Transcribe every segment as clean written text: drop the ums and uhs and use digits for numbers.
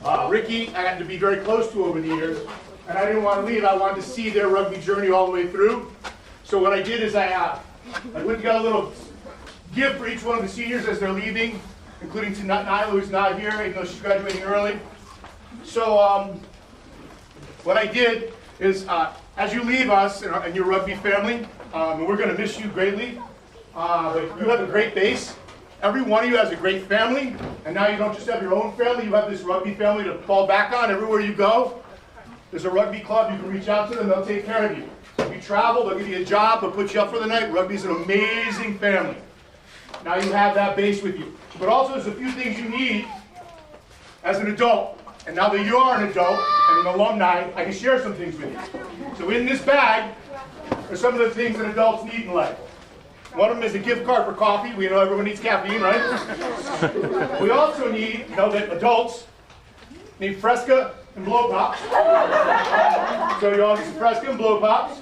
Ricky, I had to be very close to over the years, and I didn't want to leave. I wanted to see their rugby journey all the way through. So what I did is I went and got a little gift for each one of the seniors as they're leaving, including to Nyla, who's not here, even though she's graduating early. So what I did is, as you leave us and your rugby family, and we're going to miss you greatly, but you have a great base. Every one of you has a great family, and now you don't just have your own family, you have this rugby family to fall back on everywhere you go. There's a rugby club, you can reach out to them, they'll take care of you. If you travel, they'll give you a job, they'll put you up for the night. Rugby's an amazing family. Now you have that base with you. But also there's a few things you need as an adult. And now that you are an adult and an alumni, I can share some things with you. So in this bag are some of the things that adults need in life. One of them is a gift card for coffee. We know everyone needs caffeine, right? We also need, that adults need Fresca and blow pops. So you all need some Fresca and blow pops.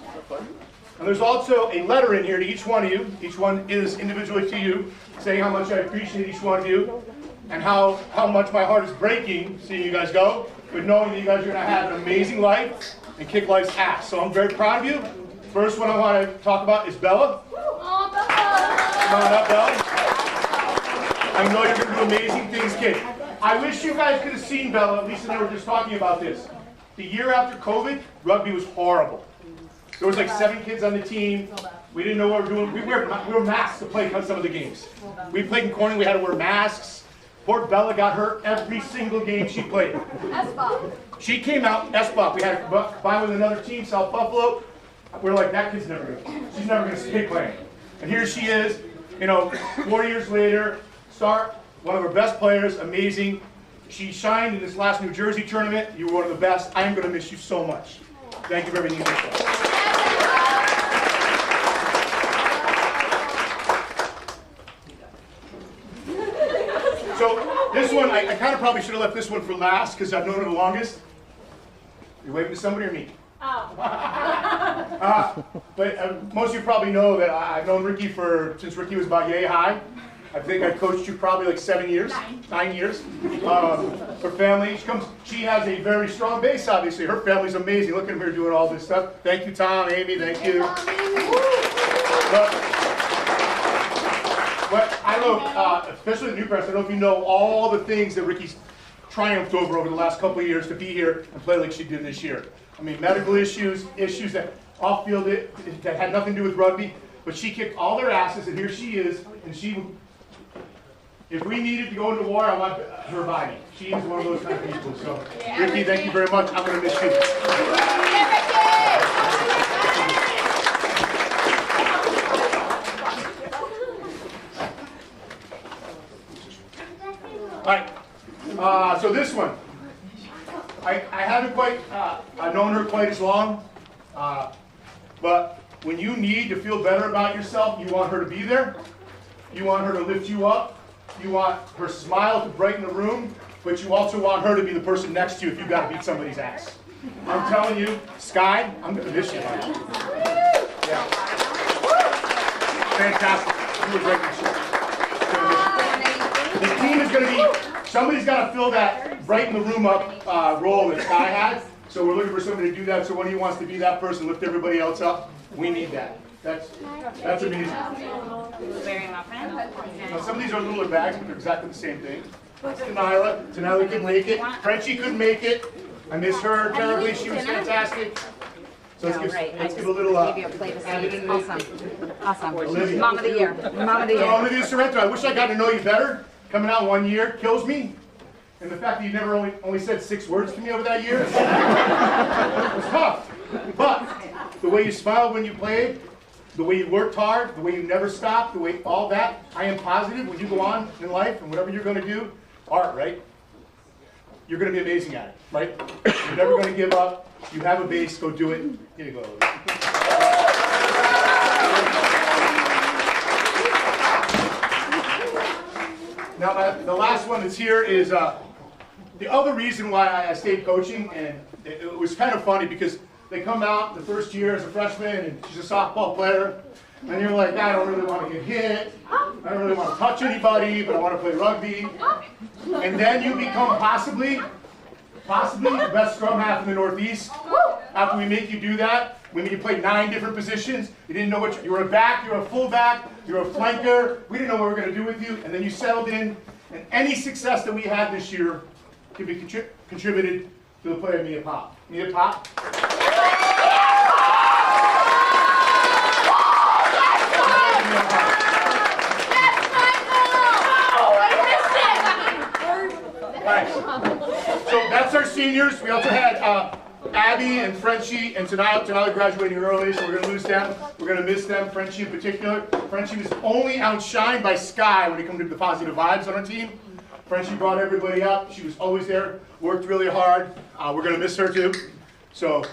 And there's also a letter in here to each one of you. Each one is individually to you, saying how much I appreciate each one of you, and how much my heart is breaking seeing you guys go, but knowing that you guys are going to have an amazing life and kick life's ass. So I'm very proud of you. First one I want to talk about is Bella. Oh, Bella! Come on up, Bella. I know you're going to do amazing things, kid. I wish you guys could have seen Bella. Lisa and I were just talking about this. The year after COVID, rugby was horrible. There was like 7 kids on the team. We didn't know what we were doing. We were masked to play some of the games. We played in Corning. We had to wear masks. Poor Bella got hurt every single game she played. S-Bob. She came out, S-Bob. We had to combine with another team, South Buffalo. We're like, that kid's never going to, she's never going to stay playing. And here she is, 4 years later, one of our best players, amazing. She shined in this last New Jersey tournament. You were one of the best. I am going to miss you so much. Thank you for everything you did. So this one, I kind of probably should have left this one for last because I've known her the longest. You waving to somebody or me? Oh. But most of you probably know that I've known Ricky since Ricky was about yay high. I think I coached you probably like 7 years, 9 years. Her family, she has a very strong base, obviously. Her family's amazing. Look at her doing all this stuff. Thank you, Tom, Amy, thank you. But I know, especially the new press, I don't know if you know all the things that Ricky's triumphed over the last couple of years to be here and play like she did this year. I mean, medical issues that off-field that had nothing to do with rugby, but she kicked all their asses, and here she is, and if we needed to go into war, I want her by me. She is one of those kind of people. So, Ricky, thank you very much. I'm going to miss you. All right. So this one, I haven't quite I've known her quite as long, but when you need to feel better about yourself, you want her to be there. You want her to lift you up. You want her smile to brighten the room, but you also want her to be the person next to you if you've got to beat somebody's ass. I'm telling you, Sky, I'm going to miss you. Yeah. Fantastic. You were great this year. The team is going to be, somebody's got to fill that brighten the room up role that Sky had. So we're looking for somebody to do that. So one of you wants to be that person, lift everybody else up. We need that. That's amazing. Now, some of these are littler bags, but they're exactly the same thing. That's Nyla. Nyla couldn't make it. Frenchie couldn't make it. I miss her terribly. She was fantastic. So let's give a little. Awesome. Olivia. Mom of the year. Mom of the year. Olivia Sorrento. I wish I got to know you better. Coming out 1 year kills me. And the fact that you never only said 6 words to me over that year was tough. But the way you smiled when you played, the way you worked hard, the way you never stopped, the way all that, I am positive when you go on in life and whatever you're going to do, art, right? You're going to be amazing at it, right? You're never going to give up. You have a base, go do it. Here you go. Now, the last one that's here is the other reason why I stayed coaching, and it was kind of funny because they come out the first year as a freshman, and she's a softball player, and you're like, I don't really want to get hit, I don't really want to touch anybody, but I want to play rugby. And then you become possibly possibly the best scrum half in the Northeast. After we make you do that, we made you play 9 different positions. You didn't know what you were a back, you were a fullback, you were a flanker. We didn't know what we were going to do with you, and then you settled in. And any success that we had this year can be contributed to the play of Mia Pop. Mia Pop. So that's our seniors. We also had Abby and Frenchie and tonight they're graduating early, so we're going to lose them. We're going to miss them, Frenchie in particular. Frenchie was only outshined by Sky when it comes to the positive vibes on our team. Frenchie brought everybody up. She was always there, worked really hard. We're going to miss her too. So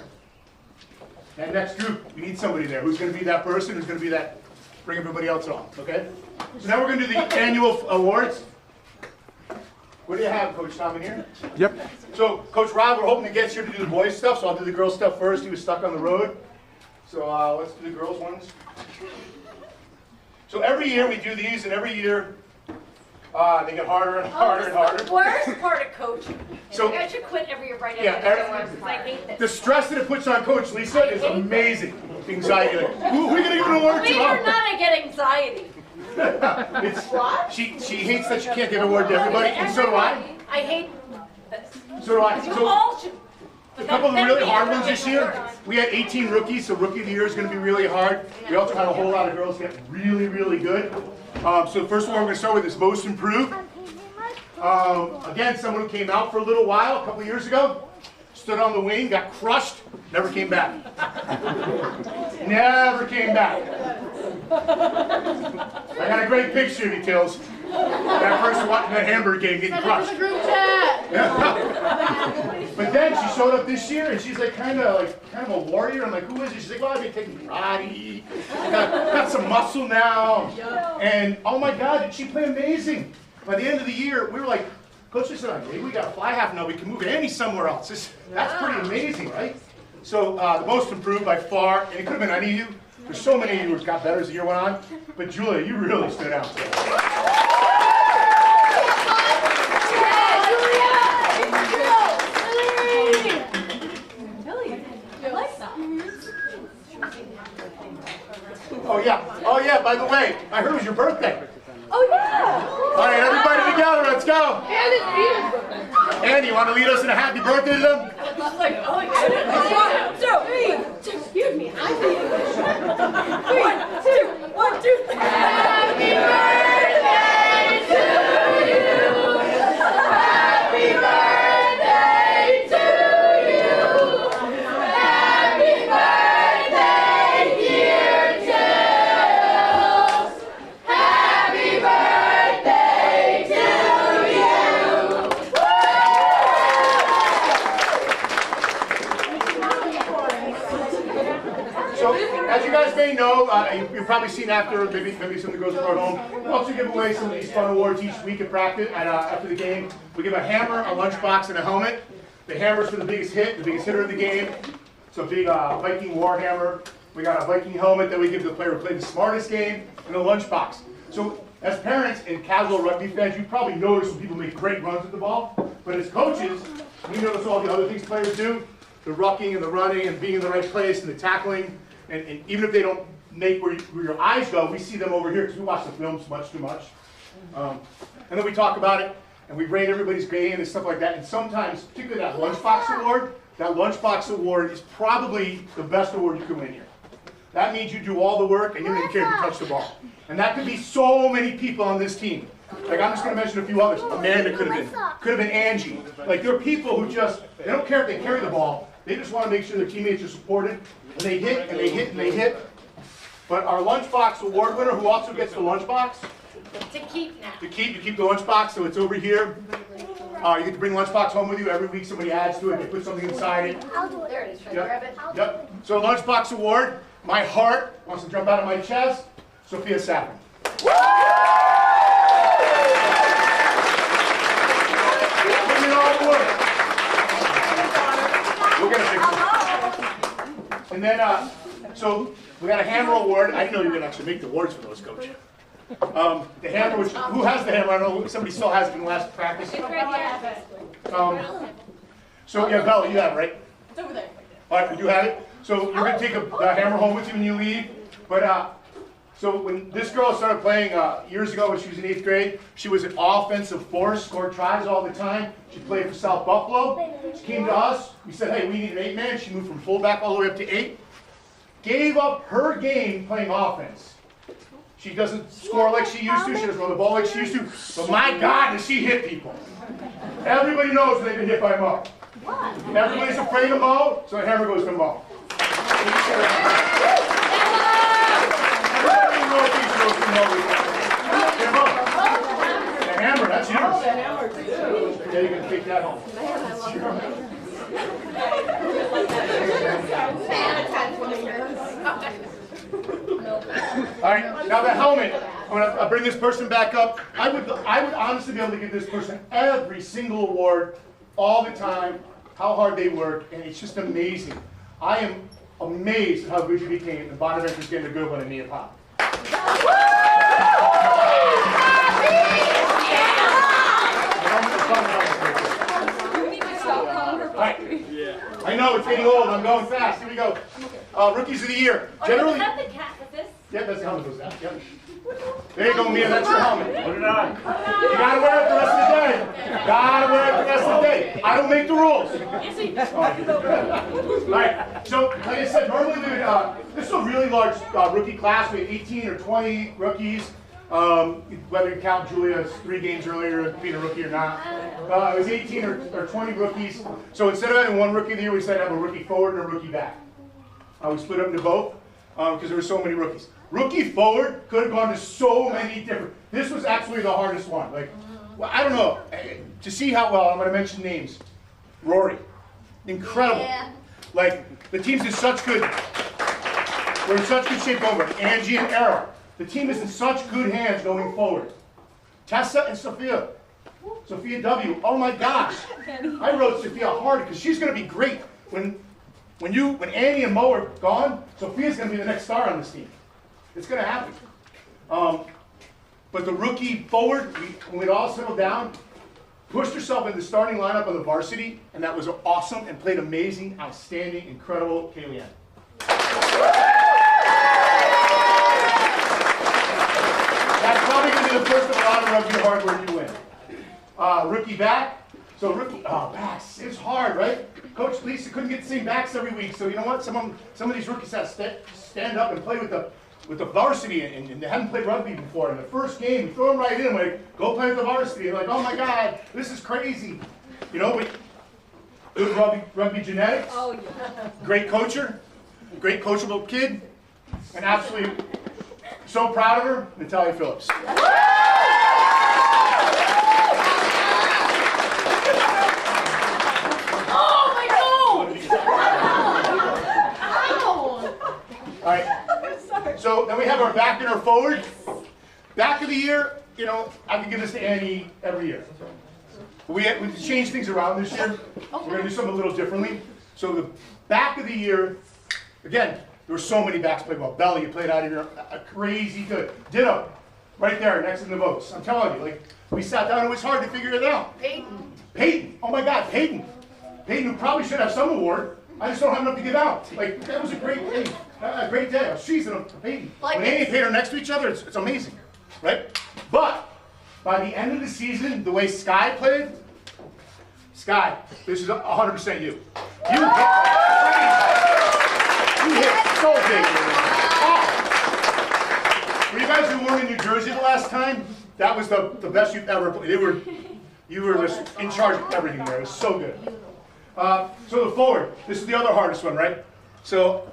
that next group, we need somebody there. Who's going to be that person? Who's going to be that, bring everybody else on, okay? So now we're going to do the annual awards. What do you have, Coach Tom, in here? Yep. So, Coach Rob, we're hoping to get you to do the boys' stuff, so I'll do the girls' stuff first. He was stuck on the road. So, let's do the girls' ones. So, every year we do these, and every year they get harder and harder and harder. The worst part of coaching. So, I should quit every year right yeah, after because I hate this. the stress that it puts on Coach Lisa is amazing. Anxiety. Like, who are we going to give an award to? Believe it or not, I get anxiety. She hates that she can't give an award to everybody, and so do I. I hate this. So do I. You So, all should. a couple of the really hard ones this year. We had 18 rookies, so Rookie of the Year is going to be really hard. We also had a whole lot of girls get really, really good. So the first one we're going to start with is Most Improved. Again, someone who came out for a little while, a couple of years ago, stood on the wing, got crushed, never came back. Never came back. I got a great picture, details. That person watching that hamburger game getting crushed. But then she showed up this year and she's like kind of a warrior. I'm like, who is she? She's like, well, I've been taking karate. Got some muscle now. And oh my God, did she play amazing? By the end of the year, we were like, Coach said, maybe we got a fly half now. We can move Annie somewhere else. That's pretty amazing, right? So the Most Improved by far, and it could have been any of you. There's so many of you who got better as the year went on. But Julia, you really stood out. Oh yeah, by the way, I heard it was your birthday. Oh yeah! All right, everybody together, let's go. And it's Peter's birthday. Andy, you want to lead us in a happy birthday to them? Excuse me, I'm Peter. 1, 2, 3. Happy birthday to you. Happy birthday to you. Happy birthday, dear Jill. Happy birthday to you. So, as you guys may know, you've probably seen after, maybe some of the girls are going home, we also give away some of these fun awards each week at practice, after the game. We give a hammer, a lunchbox, and a helmet. The hammer's for the biggest hitter of the game. So a big Viking war hammer. We got a Viking helmet that we give to the player who played the smartest game, and a lunchbox. So as parents and casual rugby fans, you probably notice when people make great runs with the ball. But as coaches, we notice all the other things players do. The rucking and the running and being in the right place and the tackling. And even if they don't make where your eyes go, we see them over here because we watch the films much too much. And then we talk about it, and we rate everybody's game and stuff like that. And sometimes, particularly that lunchbox award is probably the best award you can win here. That means you do all the work and you don't even care if you touch the ball. And that could be so many people on this team. Like, I'm just going to mention a few others. Amanda could have been Angie. Like, there are people who just, they don't care if they carry the ball. They just want to make sure their teammates are supported. And they hit, and they hit, and they hit. But our lunchbox award winner, who also gets the lunchbox, To keep now. you keep the lunchbox, so it's over here. You get to bring lunchbox home with you. Every week somebody adds to it. They put something inside it. There it is. Should I grab it? Yep. So lunchbox award. My heart wants to jump out of my chest. Sophia Sappin. Put in all the work. We'll get a picture. And then, so we got a hammer award. I didn't know you were going to actually make the awards for those, Coach. The hammer, who has the hammer? I don't know. Somebody still has it from the last practice. So yeah, Bella, you have it, right? It's over there. All right, we do have it. So you're gonna take the hammer home with you when you leave. But so when this girl started playing years ago when she was in 8th grade, she was an offensive force, scored tries all the time. She played for South Buffalo. She came to us. We said, hey, we need an 8-man. She moved from fullback all the way up to 8. Gave up her game playing offense. She doesn't score like she used to. She doesn't run the ball like she used to. But my God, does she hit people. Everybody knows they've been hit by Mo. Everybody's afraid of Mo, so the hammer goes to Mo. Everybody in Northeast goes to Mo. Here, Mo. The hammer, that's yours. Yeah, you can take that home. All right, now the helmet. I'm gonna bring this person back up. I would honestly be able to give this person every single award all the time, how hard they work, and it's just amazing. I am amazed at how good you became, and Bonaventure's getting a good one in Neapolitan. I know, it's getting old. I'm going fast. Here we go. Rookies of the year. Generally, is that the cat with this? yeah, that's the helmet goes down. Yep. There you go, Mia. That's your helmet. Put it on. You gotta wear it the rest of the day. Gotta wear it the rest of the day. I don't make the rules. All right. So, like I said, normally this is a really large rookie class. We have 18 or 20 rookies. Whether you count Julia's 3 games earlier being a rookie or not. It was 18 or 20 rookies. So instead of having one rookie of the year, we decided to have a rookie forward and a rookie back. We split up into both because there were so many rookies. Rookie forward could have gone to so many different. This was actually the hardest one. Like, well, I don't know. To see how well, I'm going to mention names. Rory. Incredible. Yeah. Like, the team's in such good, we're in such good shape going. Angie and Errol. The team is in such good hands going forward. Tessa and Sophia. Sophia W. Oh my gosh. I wrote Sophia hard because she's going to be great. When Annie and Mo are gone, Sophia's going to be the next star on this team. It's going to happen. But the rookie forward, when it all settled down, pushed herself in the starting lineup on the varsity, and that was awesome and played amazing, outstanding, incredible Kaylee Ann. That's probably going to be the first of a lot of rugby hard work you win. Rookie back. So backs, it's hard, right? Coach Lisa couldn't get the same backs every week, so you know what? Some of these rookies have to stand up and play with the varsity, and they haven't played rugby before. In the first game, we throw them right in, like, go play with the varsity. And like, oh my God, this is crazy. You know, good rugby genetics. Oh yeah. Great coacher, great coachable kid, and absolutely so proud of her, Natalia Phillips. All right. So then we have our back and our forward. Back of the year, you know, I can give this to Annie every year. We changed things around this year. We're going to do something a little differently. So the back of the year, again, there were so many backs played well. Bella, you played out of your crazy good. Ditto, right there next in the votes. I'm telling you, like, we sat down, it was hard to figure it out. Peyton. Oh my God, Peyton. Peyton, who probably should have some award. I just don't have enough to give out. Like, that was a great day. She's a Peyton. When Annie and Peyton are next to each other, it's amazing, right? But by the end of the season, the way Sky played, Sky, this is 100% you. You hit so big. For you guys who weren't in New Jersey the last time, that was the best you've ever played. You were just in charge of everything there. It was so good. So the forward, this is the other hardest one, right? So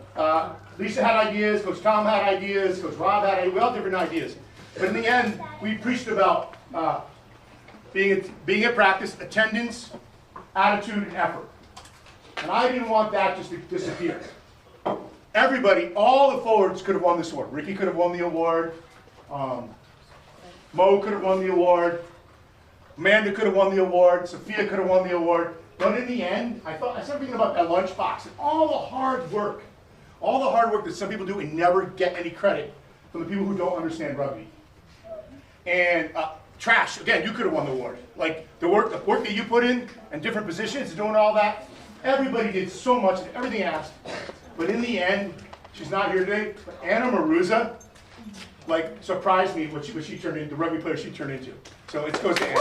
Lisa had ideas, Coach Tom had ideas, Coach Rob had ideas, we all had different ideas. But in the end, we preached about being at practice, attendance, attitude, and effort. And I didn't want that just to disappear. Everybody, all the forwards could have won this award. Ricky could have won the award. Mo could have won the award. Amanda could have won the award. Sophia could have won the award. But in the end, I started thinking about that lunchbox and all the hard work that some people do and never get any credit from the people who don't understand rugby. And trash. Again, you could have won the award. Like the work that you put in and different positions, doing all that. Everybody did so much, everything asked. But in the end, she's not here today. But Anna Maruza, like, surprised me what she turned into, the rugby player she turned into. So it goes to Anna.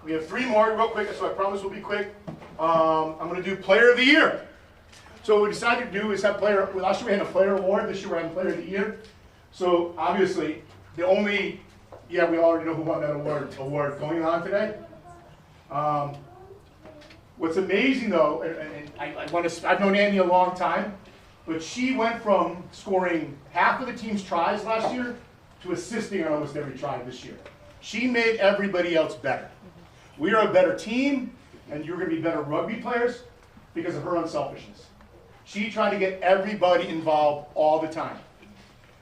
We have 3 more real quick, so I promise we'll be quick. I'm going to do Player of the Year. So what we decided to do is have last year we had a Player Award, this year we're having Player of the Year. So obviously, we already know who won that award going on today. What's amazing though, and I've known Annie a long time, but she went from scoring half of the team's tries last year to assisting on almost every try this year. She made everybody else better. We are a better team, and you're going to be better rugby players because of her unselfishness. She tried to get everybody involved all the time.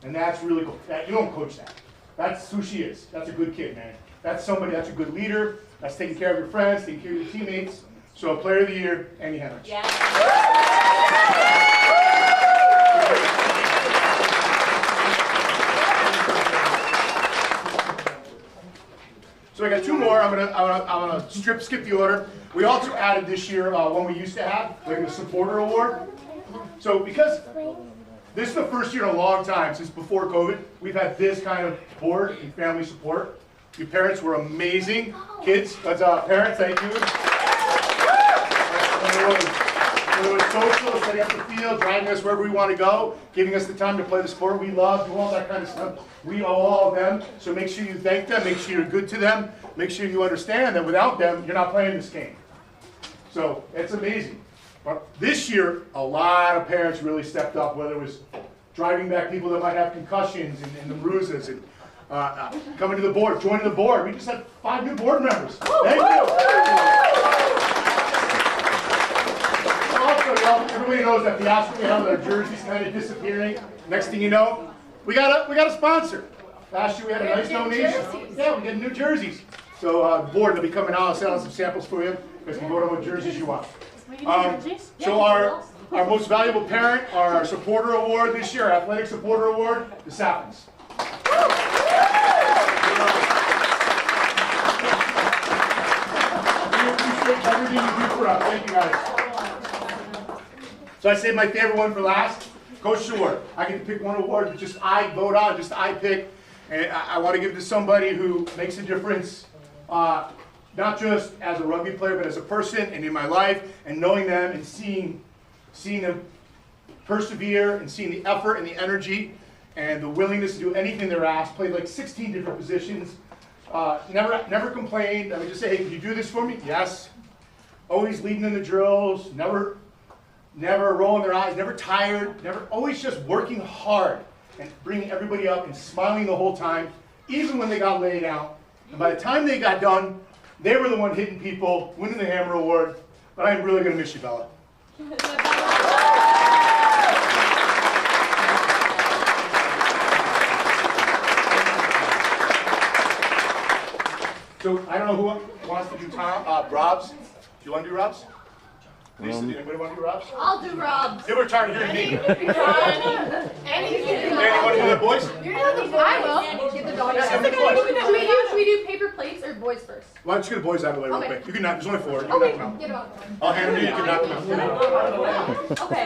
And that's really cool. You don't coach that. That's who she is. That's a good kid, man. That's somebody, that's a good leader. That's taking care of your friends, taking care of your teammates. So Player of the Year, Annie Henrich. Yeah. So I got 2 more. I'm gonna skip the order. We also added this year one we used to have, like a supporter award. So because this is the first year in a long time since before COVID, we've had this kind of board and family support. Your parents were amazing. Kids, parents, thank you. It was social, setting up the field, driving us wherever we want to go, giving us the time to play the sport we love, do all that kind of stuff. We owe all of them, so make sure you thank them, make sure you're good to them, make sure you understand that without them, you're not playing this game. So it's amazing. But this year, a lot of parents really stepped up, whether it was driving back people that might have concussions and the bruises, and coming to the board, joining the board. We just had 5 new board members. Thank you. Also, everybody knows that the Oscar we have our jerseys kind of disappearing. Next thing you know, we got a sponsor. Last year we had a nice donation. Yeah, we get new jerseys. So the board will be coming out. I'll sell some samples for you. You guys can vote on what jerseys you want. So our most valuable parent, our supporter award this year, our athletic supporter award, the Sappins. We appreciate everything you do for us. Thank you guys. So I saved my favorite one for last. Coach Shore. I get to pick one award that just I vote on, just I pick. And I want to give it to somebody who makes a difference, not just as a rugby player, but as a person and in my life, and knowing them and seeing them persevere and seeing the effort and the energy and the willingness to do anything they're asked. Played like 16 different positions. Never complained. I would just say, hey, can you do this for me? Yes. Always leading in the drills. Never rolling their eyes. Never tired. Always just working hard and bringing everybody up and smiling the whole time, even when they got laid out. And by the time they got done, they were the one hitting people, winning the Hammer Award. But I'm really going to miss you, Bella. So I don't know who wants to do Rob's. Do you want to do Rob's? Anybody want to do Rob's? I'll do Rob's. They were tired of hearing me. Annie, you Want to do the boys? You're not the boys. I will. Get the dogs. Yeah, Should we do paper plates or boys first? Well, let's get the boys out of the way real quick. You can knock. There's only 4. You can Okay, knock them out. get them out. I'll hand them to you. You can knock them out. Okay.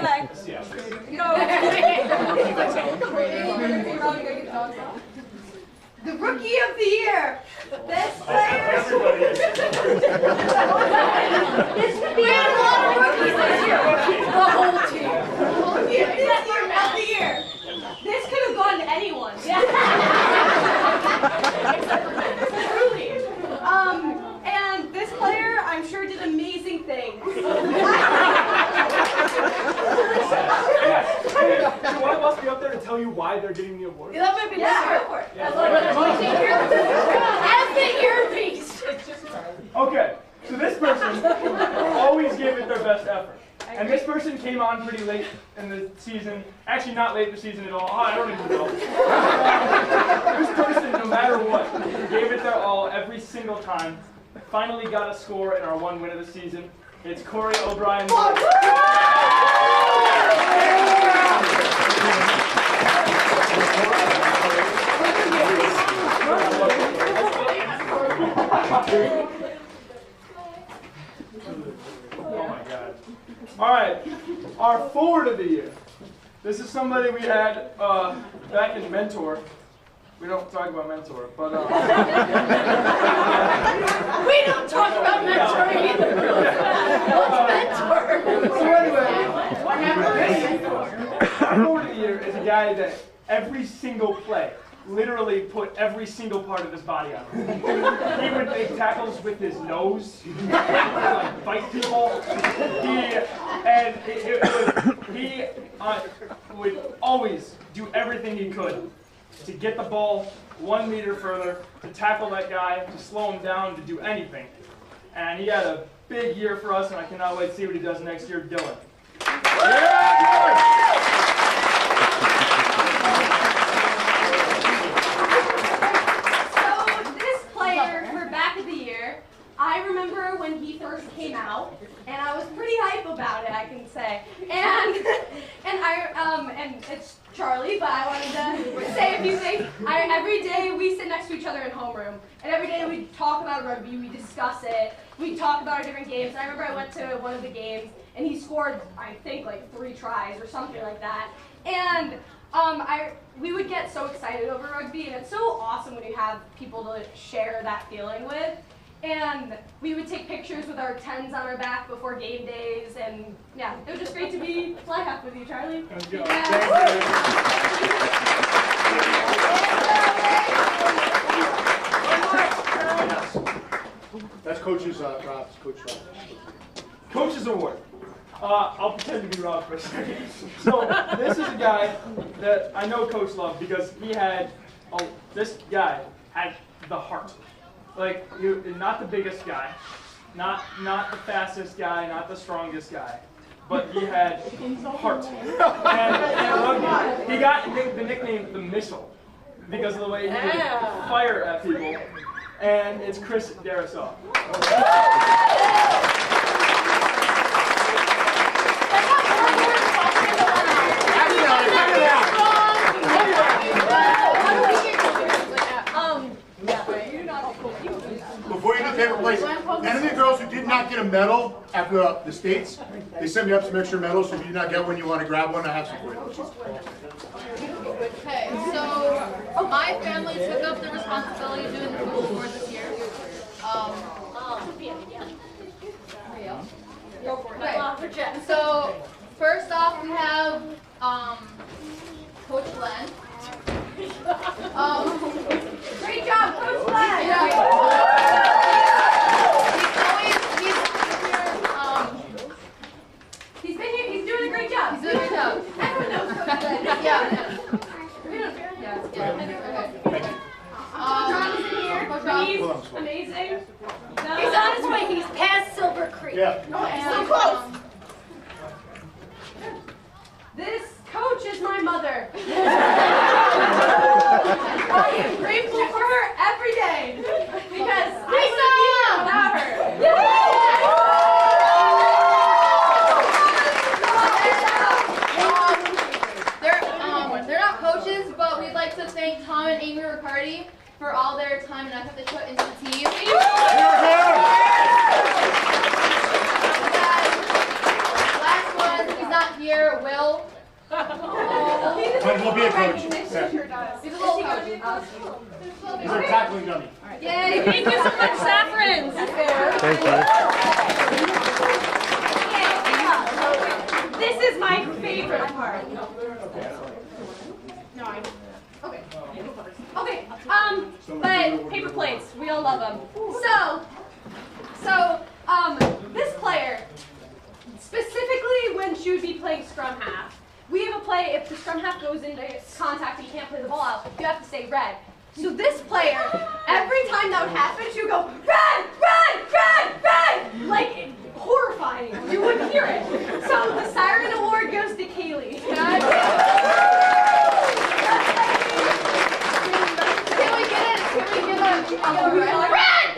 The Rookie of the Year. Best player. Everybody is. We had a lot of rookies this year. The whole team. This year of the year. This could have gone to anyone. Truly. And this player, I'm sure, did amazing things. Do one of us be up there to tell you why they're getting the award? That might be go for it. As the earpiece. Okay, so this person always gave it their best effort. And this person came on pretty late in the season. Actually, not late in the season at all. I don't even know. This person, no matter what, gave it their all every single time. Finally got a score in our 1 win of the season. It's Corey O'Brien. Oh my God. All right, our forward of the year. This is somebody we had back in Mentor. We don't talk about Mentor, but We don't talk about mentoring either. What's mentor? So anyway, our forward of the year is a guy that every single play literally put every single part of his body on it. He would make tackles with his nose. He would like bite people. He would always do everything he could to get the ball 1 meter further, to tackle that guy, to slow him down, to do anything. And he had a big year for us, and I cannot wait to see what he does next year. Dylan. I remember when he first came out, and I was pretty hype about it, I can say. And it's Charlie, but I wanted to say a few things. Every day we sit next to each other in homeroom, and every day we talk about rugby, we discuss it, we talk about our different games. And I remember I went to one of the games, and he scored, I think, like 3 tries or something like that. And we would get so excited over rugby, and it's so awesome when you have people to share that feeling with. And we would take pictures with our 10s on our back before game days, and yeah, it was just great to be fly half with you, Charlie. Let's go. That's Coach's props, Coach Rob. Coach's Award. I'll pretend to be Rob for a second. So this is a guy that I know Coach loved because this guy had the heart. Like, not the biggest guy, not the fastest guy, not the strongest guy, but he had heart. And he got the nickname the Missile because of the way he would fire at people. And it's Chris Darasaw. Before you do paper plates, any of the girls who did not get a medal after the States, they sent me up some extra medals, so if you did not get one, you want to grab one, I have some for you. Okay, so my family took up the responsibility of doing the Coach Award this year. Go for it. Okay. So first off, we have Coach Glenn. Great job, Coach Glenn! He's been here, he's doing a great job. He's doing a great job. Everyone knows Coach Glenn. Yeah. Coach Rob's in here. Coach Rob. He's amazing. He's on his way. He's past Silver Creek. Yeah. So close. This coach is my mother. I am grateful for her every day because I wouldn't be here without her. They're not coaches, but we'd like to thank Tom and Amy Riccardi for all their time and effort they put into the team. Last one, he's not here, Will. But we'll be a coach. Yeah. He's a little coach. He's a tackling dummy. Yay! Thank you so much, Saffrons. Thank you. This is my favorite part. Okay, but paper plates, we all love them. So, this player, specifically when she would be playing scrum half, we have a play, if the scrum half goes into contact and you can't play the ball out, you have to say red. So this player, every time that would happen, she would go, red, red, red, red! Like, horrifying. You wouldn't hear it. So the Siren Award goes to Kaylee. Can we get it? Can we get a red? Red!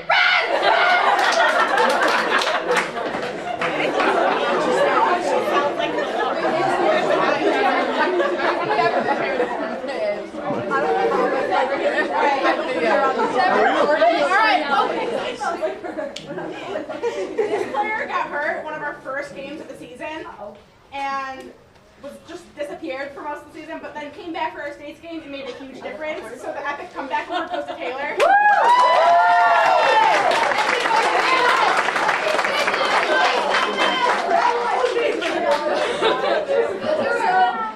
and was just disappeared for most of the season, but then came back for our states game and made a huge difference. So the epic comeback award goes to Taylor.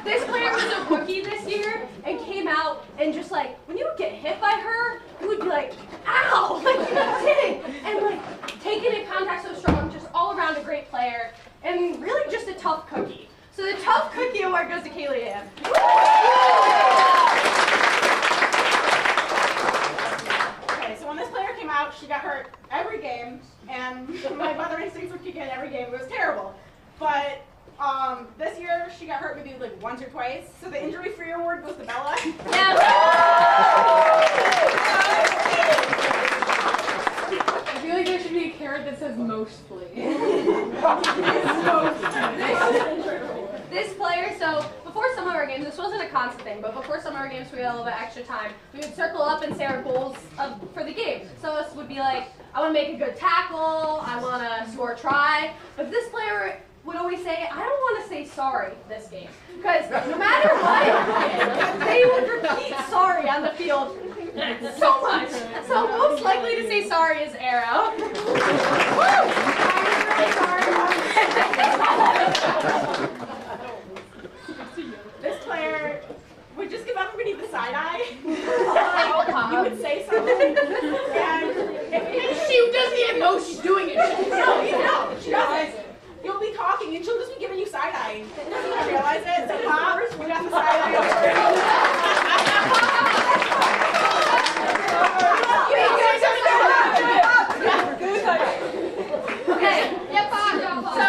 This player was a rookie this year and came out and just like, when you would get hit by her, you would be like, ow, like you did. And like taking in contact so strong, just all around a great player and really just a tough cookie. So the tough cookie award goes to Kaylee Ann. Okay, so when this player came out, she got hurt every game, and my mother instincts would kick in every game. It was terrible. But this year, she got hurt maybe like once or twice. So the injury-free award goes to Bella. Yeah. I feel like there should be a carrot that says mostly. This player, so before some of our games, this wasn't a constant thing, but before some of our games we had a little bit extra time, we would circle up and say our goals for the game. So this would be like, I want to make a good tackle, I want to score a try, but this player would always say, I don't want to say sorry this game. Because no matter what, they would repeat sorry on the field so much. So most likely to say sorry is Arrow. This player would just give everybody the side eye. You would say something, and She doesn't even know she's doing it. no, she doesn't. You'll be talking, and she'll just be giving you side eye. Doesn't even realize it. So, Mom, we got the side eye. Okay. Yep. So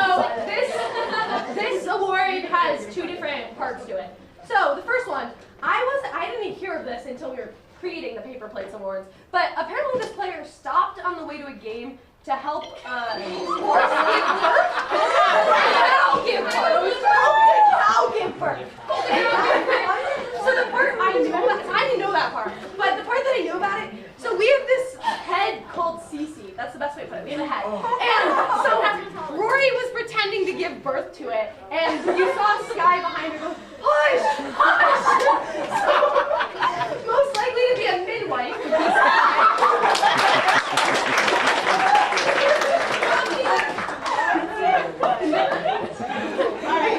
this award has two different parts to it. So the first one, I didn't hear of this until we were creating the Paper Plates Awards, but apparently this player stopped on the way to a game to help cow give birth. So the part I didn't know that part, but the part that I knew about it, so we have this head called Cece. That's the best way to put it. We have a head. And so Rory was pretending to give birth to it, and you saw Sky behind her go, push, push. So most likely to be a midwife would be Sky.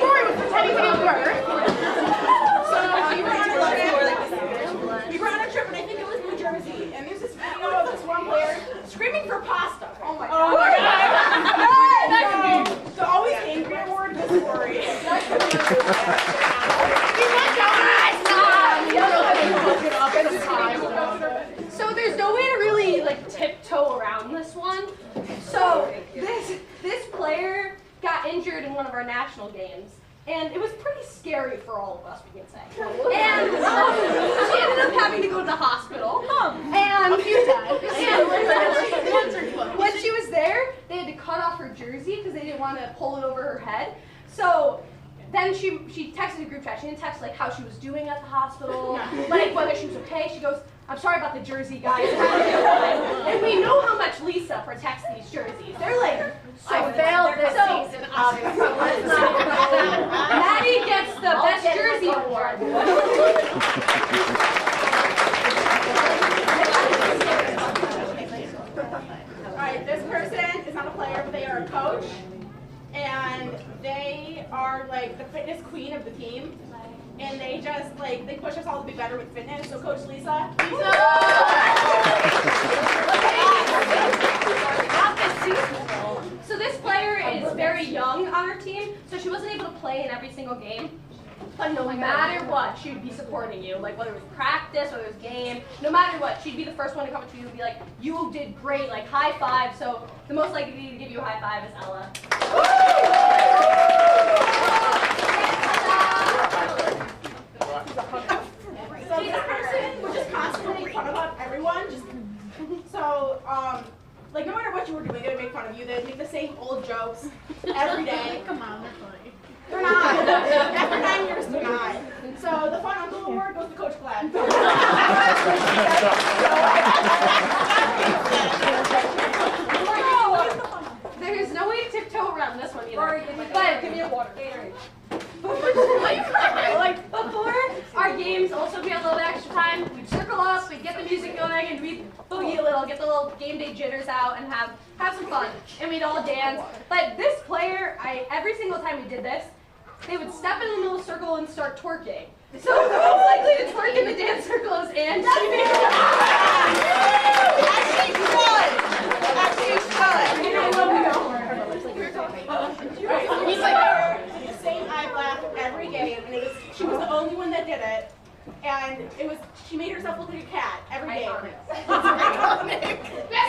Rory was pretending to give birth. So we were on a trip, and I think it was New Jersey, and there's this video of this one player screaming for pasta. Oh my god. The always angry award goes to Rory. So there's no way to really like tiptoe around this one. So this player got injured in one of our national games, and it was pretty scary for all of us, we can say. And she ended up having to go to the hospital. And when she was there, they had to cut off her jersey because they didn't want to pull it over her head. So then she texted a group chat. She didn't text like how she was doing at the hospital, like whether she was okay. She goes, I'm sorry about the jersey, guys. And we know how much Lisa protects these jerseys. They're like, I failed this season. Maddie gets the best jersey award. Alright, this person is not a player, but they are a coach. And they are like the fitness queen of the team. And they just like, they push us all to be better with fitness. So Coach Lisa. So this player is very young on our team, so she wasn't able to play in every single game. But no matter what, she would be supporting you. Like whether it was practice, whether it was game, no matter what, she'd be the first one to come up to you and be like, you did great, like high five. So the most likely to give you a high five is Ella. So this person would just constantly make fun of everyone. So, like no matter what you were doing, they would make fun of you. They'd make the same old jokes every day. Come on, they're funny. They're not. After 9 years, they're not. So the Fun Uncle Award goes to Coach Glenn. There's no way to tiptoe around this one either. But give me a water. up, we'd get the music going, and we'd boogie a little, get the little game day jitters out, and have some fun. And we'd all dance. But this player, every single time we did this, they would step in the middle of the circle and start twerking. So the most likely to twerk in the dance circle is Anne. He's like the same eye black every game, and she was the only one that did it. And she made herself look like a cat every game.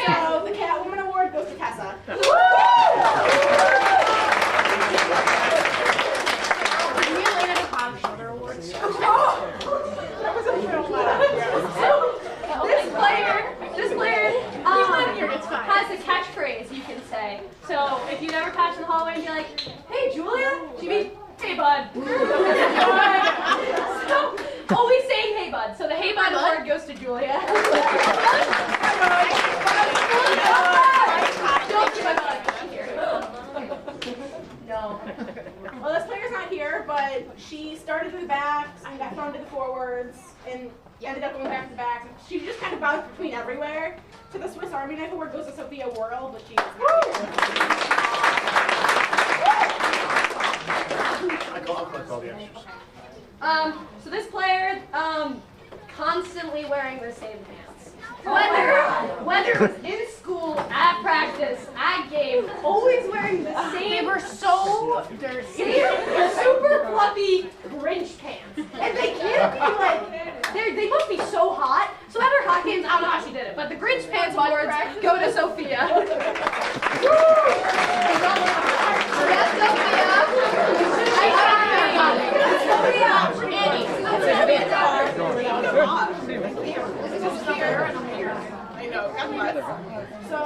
So the Catwoman Award goes to Tessa. This player has a catchphrase, you can say. So if you ever pass in the hallway and be like, "Hey, Julia," she'd be, "Hey, bud." So always saying "Hey, bud." So the "Hey, bud" award goes to Julia. Don't give my bud. No. Well, this player's not here, but she started in the backs and got thrown to the forwards and ended up going back to the backs. She just kind of bounced between everywhere. So the Swiss Army Knife Award goes to Sophia Worrell, but she's not I'll collect all the extras. So this player, constantly wearing the same pants. Whether it was in school, at practice, at game, always wearing the same. They were so dirty. Super fluffy Grinch pants. And they can't be like, they must be so hot. So at her hot games, I don't know how she did it, but the Grinch pants awards go to Sophia. So,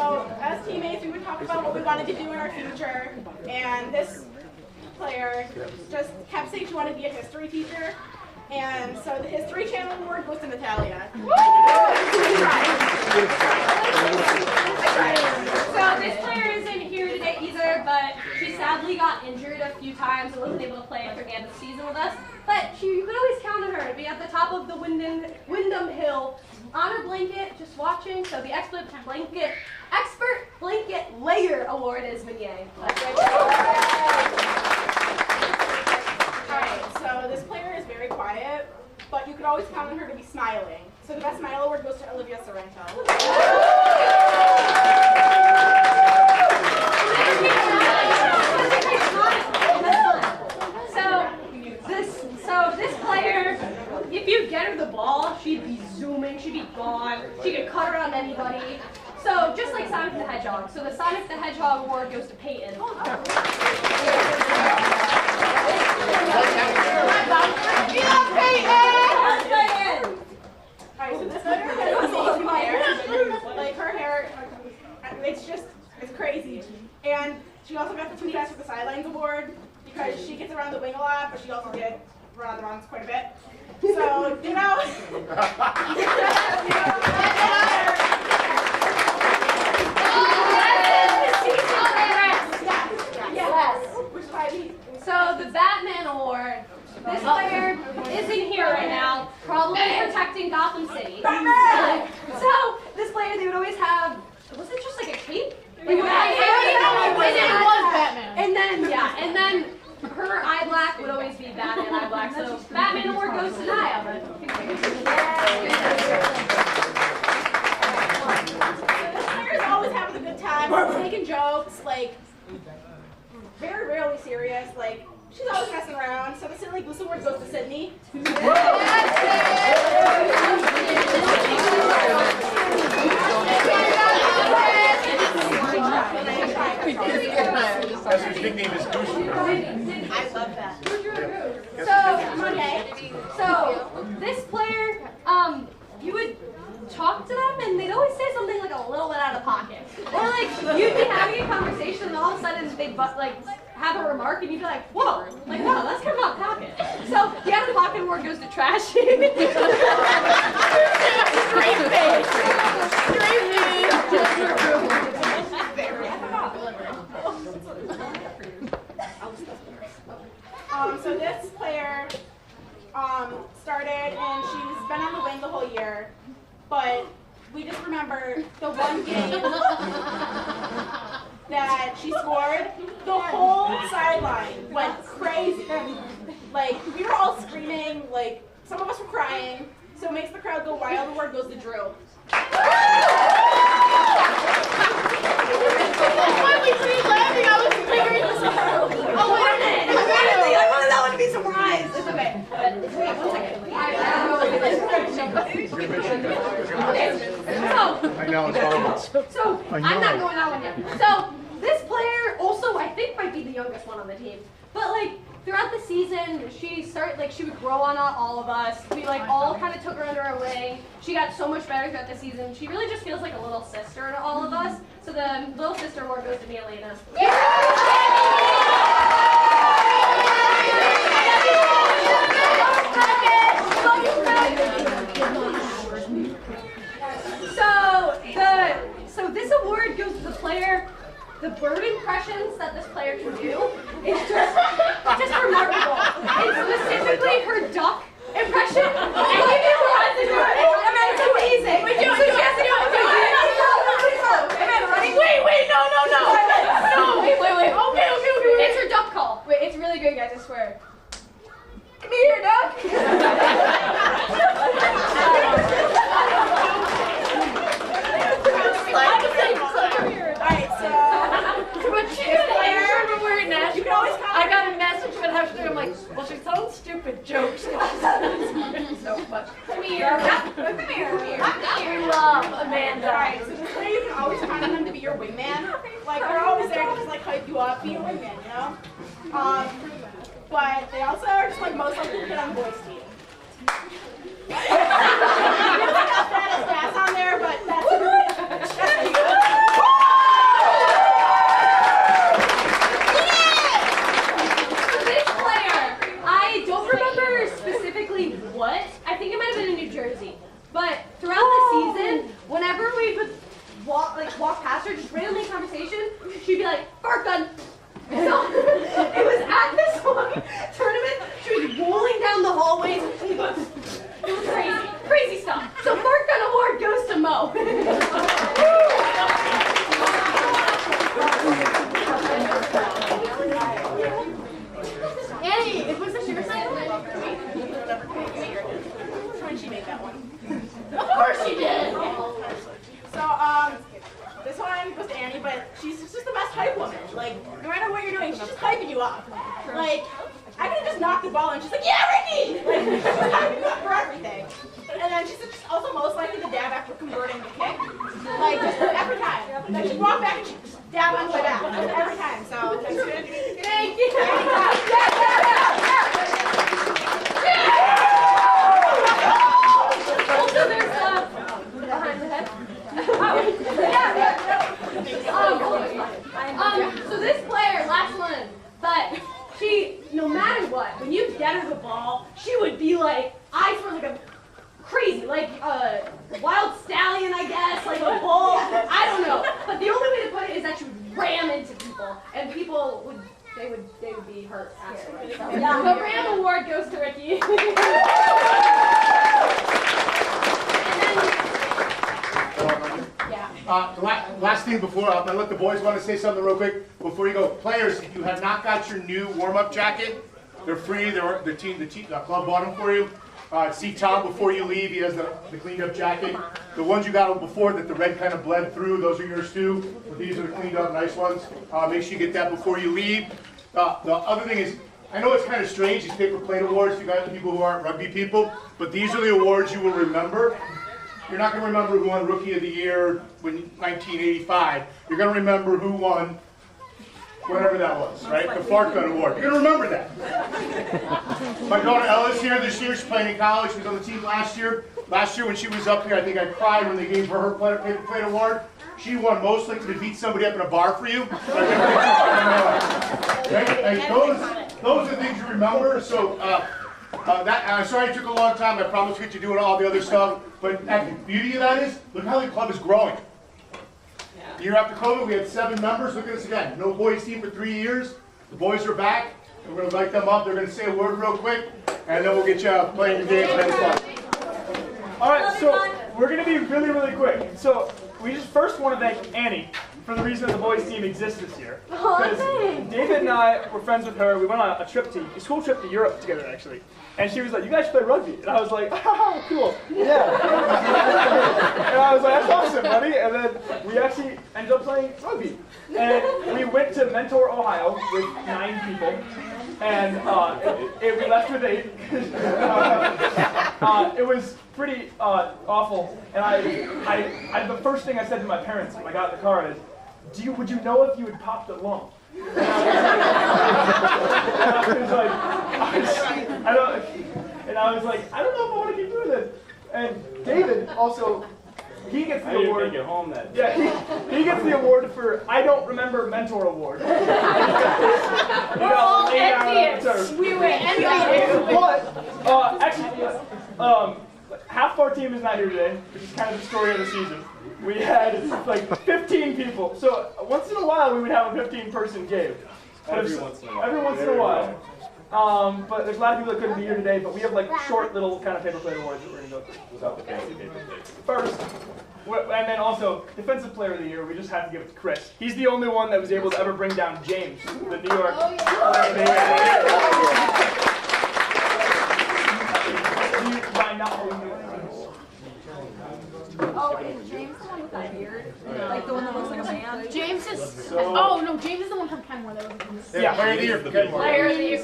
as teammates, we would talk about what we wanted to do in our future, and this player just kept saying she wanted to be a history teacher, and so the History Channel award goes to Natalia. So this player isn't here today either, but she sadly got injured a few times and wasn't able to play at the end of the season with us. But you could always count on her to be at the top of the Wyndham Hill on her blanket, just watching. So the expert blanket layer award is Mignon. Alright, so this player is very quiet, but you could always count on her to be smiling. So the best smile award goes to Olivia Sorrento. So this player, if you get her the ball, she'd be zooming, she'd be gone, she could cut around anybody. So just like Sonic the Hedgehog. So the Sonic the Hedgehog award goes to Peyton. Alright, so this player has amazing hair. Like her hair, it's crazy. And she also got the Too Fast for the Sidelines award because she gets around the wing a lot, but she also gets run on the runs quite a bit. So, you know. So the Batman award, this player isn't here right now, probably protecting Gotham City. Batman! So this player, they would always have, was it just like a cape? Like, It was Batman. And then her eye black would always be Batman eye black. So Batman award goes to Naya. This player's always having a good time, making jokes, like, very rarely serious, like, she's always messing around. So the Silly Goose Award goes to Sydney. His nickname is Goose. I love that. So this player, you would talk to them and they'd always say something like a little bit out of pocket. Or like you'd be having a conversation and all of a sudden they'd like have a remark and you'd be like, whoa, that's kind of out of pocket. So the out of pocket award goes to Trashy. So this player started and she's been on the wing the whole year. but we just remember the one game that she scored. The whole sideline went crazy. Like, we were all screaming, like, some of us were crying, so it makes the crowd go wild. The word goes to Drew. Why we screamed laughing? I was very surprised. Oh, wait a minute. I wanted that one to be surprised. It's okay. But wait, 1 second. I know, it's horrible. So, I'm not going that one yet. So, this player also, I think, might be the youngest one on the team. But, like, throughout the season, she would grow on all of us. We, like, all kind of took her under our wing. She got so much better throughout the season. She really just feels like a little sister to all of us. So the little sister award goes to me, Elena. So this award goes to the player. The bird impressions that this player can do is just remarkable. And specifically her duck impression. And you get to have to do it. I mean, it's amazing. Wait, do it. So she has to do it. Amanda, ready? Wait, no. No, wait. Okay. It's her duck call. Wait, it's really good, guys, I swear. Come here, duck. I got a message from her. I'm like, well, she's telling stupid jokes. So much. Come here. We love Amanda. Alright, so this way you can always count on them to be your wingman. Like, they're always there to just, like, hype you up, be your wingman, you know? But they also are just, like, most likely to get on the boys' team. There's like a status pass on there, but that's what? I think it might have been in New Jersey. But throughout the season, whenever we would walk past her, just randomly in conversation, she'd be like, "Fart gun." So it was at this one tournament. She was rolling down the hallways. It was crazy stuff. So fart gun award goes to Mo. Annie, was the sugar sign? She made that one. Of course she did. So, this one goes to Annie, but she's just the best hype woman. Like, no matter what you're doing, she's just hyping you up. Like, I could have just knocked the ball and she's like, "Yeah, Ricky!" Like, she's just hyping you up for everything. And then she's just also most likely to dab after converting the kick. Like, just every time. Then she'd walk back and she'd just dab on the way back. Every time. So, thank you. Also, there's behind the head. So this player, last one, but she, no matter what, when you get her the ball, she would be like, eyes were like a crazy, like a wild stallion, I guess, like a bull. I don't know. But the only way to put it is that she would ram into people, and people would. They would be hurt afterwards. So, yeah, the Ram Award goes to Ricky. The last thing before, I'm gonna let the boys want to say something real quick before you go. Players, if you have not got your new warm-up jacket, they're free. The club bought them for you. See Tom before you leave. He has the cleaned-up jacket. The ones you got before that the red kind of bled through, those are yours too. But these are the cleaned-up, nice ones. Make sure you get that before you leave. The other thing is, I know it's kind of strange, these paper plate awards, you got people who aren't rugby people, but these are the awards you will remember. You're not going to remember who won Rookie of the Year in 1985. You're going to remember who won whatever that was, right? The Fart Gun Award. You're going to remember that. My daughter Ella's here this year. She's playing in college. She was on the team last year. Last year when she was up here, I think I cried when they gave her paper plate award. She won most likely to beat somebody up in a bar for you. Those are things you remember. So I'm sorry it took a long time. I promise to get you doing all the other stuff. But the beauty of that is, look how the club is growing. Year after COVID, we had 7 members. Look at this again. No boys team for 3 years. The boys are back. We're going to invite them up. They're going to say a word real quick, and then we'll get you playing your games and stuff. All right, so we're gonna be really, really quick. So we just first want to thank Annie for the reason that the boys team exists this year. Because David and I were friends with her. We went on a school trip to Europe together, actually. And she was like, "You guys play rugby?" And I was like, "Oh, cool, yeah." And I was like, "That's awesome, buddy." And then we actually ended up playing rugby. And we went to Mentor, Ohio, with 9 people. And we left with 8. It was pretty awful. And the first thing I said to my parents when I got in the car is, would you know if you had popped a lung? And I was like, I don't know if I want to keep doing this. And David also, he gets the award. Make it home then. Yeah, he gets the award for I don't remember mentor award. We're all envious. We were envious. But actually, half our team is not here today, which is kind of the story of the season. We had like 15 people. So once in a while we would have a 15-person game. Every once in a while. Every once in a while. But there's a lot of people that couldn't be here today, but we have like short little kind of paper plate awards that we're going to go through. Without the fancy paper plates. First, and then also, Defensive Player of the Year, we just have to give it to Chris. He's the only one that was able to ever bring down James, the New York Player of the Year. By not holding it. Oh, is James the one with that beard? Like the one that looks like a man? James is. Oh no, James is the one from Kenmore that was. Yeah, Player of the Year for Kenmore. Player of the Year.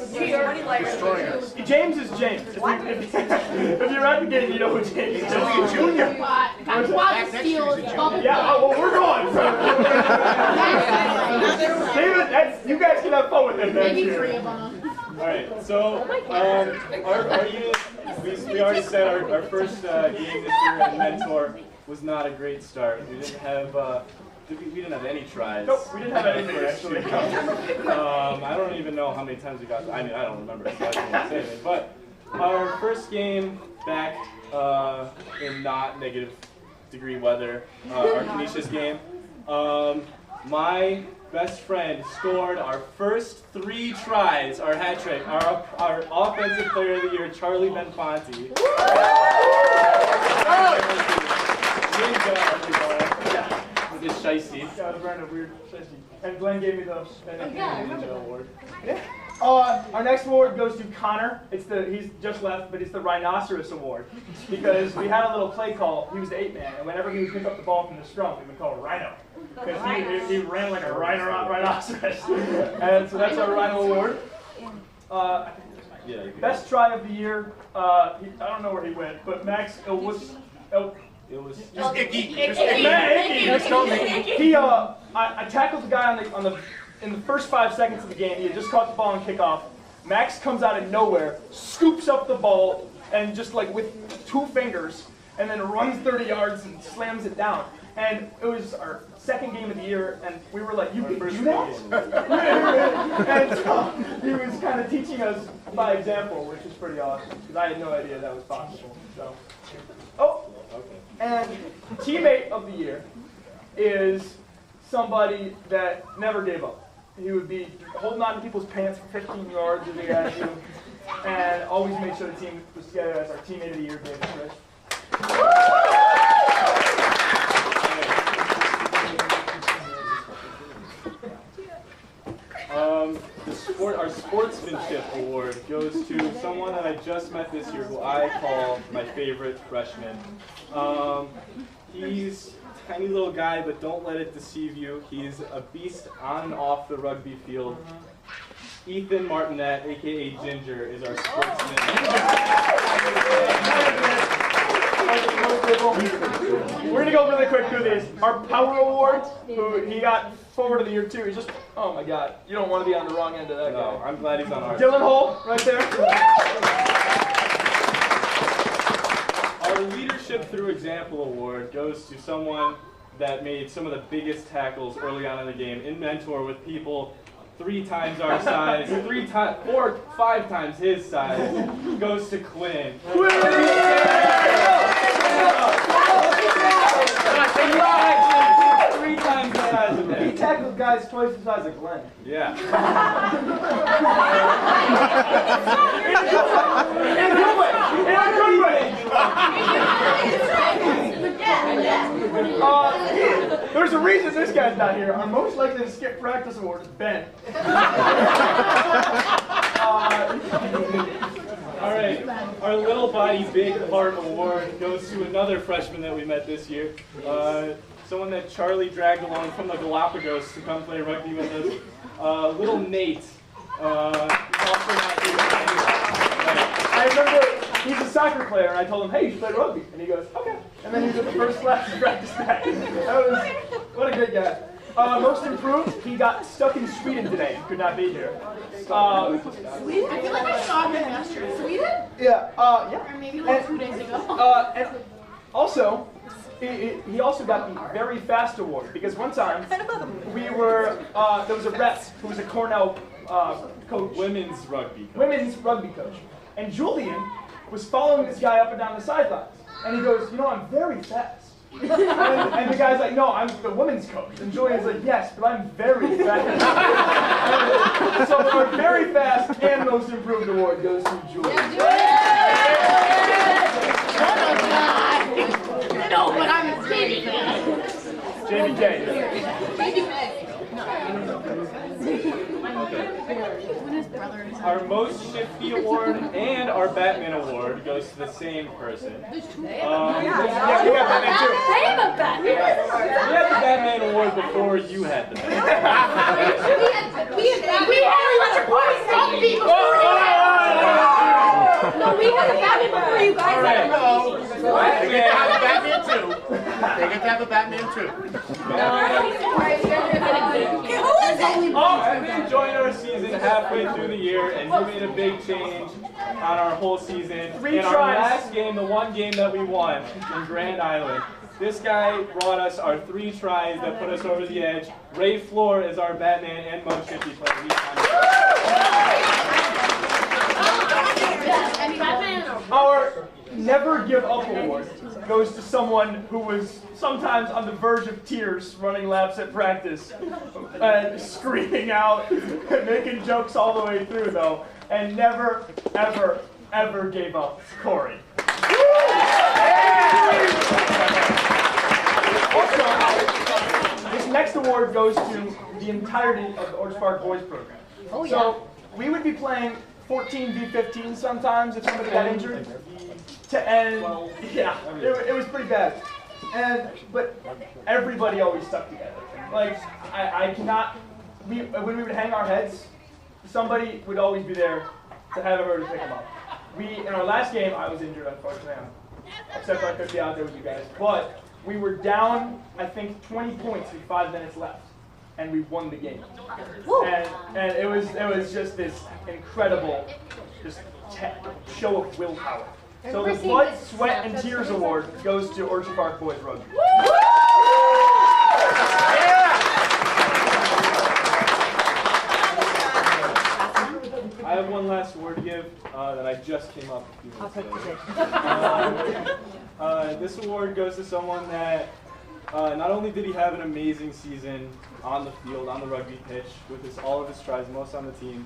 Destroying us. James is James. If you're at the game, you know who James is. He's only a junior. Wild Steel. Yeah, well, we're going. David, you guys can have fun with him next Maybe year. 3 of them. All right, so our unit, we already said our first game this year at Mentor was not a great start. We didn't have we didn't have any tries. Nope, we didn't have anything actually. I don't even know how many times we got. I mean, I don't remember. So I can't say anything. But our first game back in not negative degree weather, our Canisius game. My best friend scored our first 3 tries, our hat trick, our offensive player of the year, Charlie Benfonte. With his shiesty. Yeah, I was wearing a weird shiesty. And Glenn gave me the Ninja award. Yeah. Our next award goes to Connor. He's just left, but it's the Rhinoceros Award. Because we had a little play call. He was the 8-man, and whenever he would pick up the ball from the scrum, we would call it Rhino. Because he ran like a rhinoceros. And so that's our Rhino Award. Best try of the year. I don't know where he went, but Max, it was Just icky. I tackled the guy in the first 5 seconds of the game. He had just caught the ball and kickoff. Max comes out of nowhere, scoops up the ball, and just like with 2 fingers, and then runs 30 yards and slams it down. And it was our second game of the year, and we were like, "You can do that?" And so he was kind of teaching us by example, which is pretty awesome because I had no idea that was possible. So, and teammate of the year is somebody that never gave up. He would be holding on to people's pants for 15 yards if he had to, and always made sure the team was together as our teammate of the year, David Chris. Our sportsmanship award goes to someone that I just met this year, who I call my favorite freshman. He's a tiny little guy, but don't let it deceive you. He's a beast on and off the rugby field. Ethan Martinet, aka Ginger, is our sportsman. We're gonna go really quick through these. Our Power Award, who he got forward of the year too. He's just, oh my God, you don't want to be on the wrong end of that No, guy. I'm glad he's on ours. Dylan Hole, right there. Our Leadership Through Example Award goes to someone that made some of the biggest tackles early on in the game in Mentor with people 3 times our size, 4, 5 times his size. Goes to Quinn. 3 times the size of He him. tackled guys twice the size of Glenn. Yeah. In a good way. In a good way. There's a reason this guy's not here. Our most likely to skip practice award is Ben. All right, our Little Body Big Heart Award goes to another freshman that we met this year. Someone that Charlie dragged along from the Galapagos to come play rugby with us. Little Nate. He's also not here today. I remember he's a soccer player, and I told him, hey, you should play rugby. And he goes, okay. And then he was at the first class to practice that. What a great guy. Most improved, he got stuck in Sweden today and could not be here. Sweden? I feel like I saw him last year. Sweden? Yeah, yeah. Or maybe like 2 days ago. And also, he also got the very fast award because one time we were there was a rep who was a Cornell coach, Women's rugby coach. and Julian was following this guy up and down the sidelines, and he goes, you know, I'm very fast. And the guy's like, no, I'm the women's coach. And Julian's like, yes, but I'm very fast. So our very fast and most improved award goes to Julian. No, but I'm kidding. JBK. Our most shifty award and our Batman award goes to the same person. Yeah, we got Batman too. I am a Batman. We had the Batman award before you had the Batman. We had a bunch of boys rugby before No, we had a Batman before you guys. All right. They get to have a Batman too. They get to have a Batman too. You've been enjoying our season halfway through the year, and you made a big change on our whole season. In our last game, the one game that we won in Grand Island, this guy brought us our 3 tries that put us over the edge. Ray Floor is our Batman and most shifty player. Our Never Give Up award goes to someone who was sometimes on the verge of tears running laps at practice and screaming out, making jokes all the way through though, and never, ever, ever gave up. Corey. Also, this next award goes to the entirety of the Orchard Park Boys program. So we would be playing 14v15 sometimes if somebody got injured. Yeah, it was pretty bad. But everybody always stuck together. Like, I cannot, when we would hang our heads, somebody would always be there to have everybody pick them up. In our last game, I was injured, unfortunately. Except I could be out there with you guys. But we were down, I think, 20 points with 5 minutes left. And we won the game. And it was just this incredible show of willpower. So the Blood, Sweat, and Tears Award goes to Orchard Park Boys Rugby. I have one last award to give that I just came up with. This award goes to someone that not only did he have an amazing season on the field, on the rugby pitch, with all of his tries, most on the team,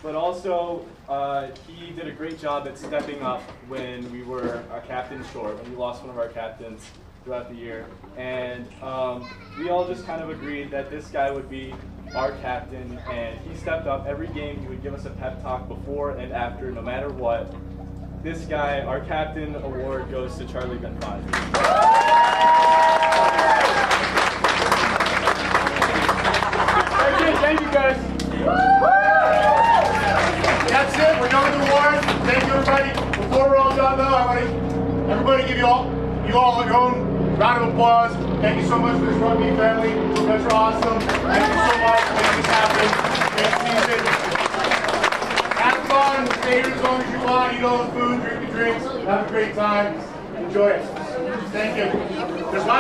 but also he did a great job at stepping up when we were a captain short, when we lost one of our captains throughout the year. And we all just kind of agreed that this guy would be our captain, and he stepped up every game. He would give us a pep talk before and after, no matter what. This guy, our captain award, goes to Charlie Benfani. Thank you guys. That's it. We're done with the awards. Thank you, everybody. Before we're all done, though, I want everybody to give you all your own round of applause. Thank you so much for this rugby family. You guys are awesome. Thank you so much for making this happen. Great season. Have fun. Stay here as long as you want. Eat all the food, drink the drinks. Have a great time. Enjoy it. Thank you. There's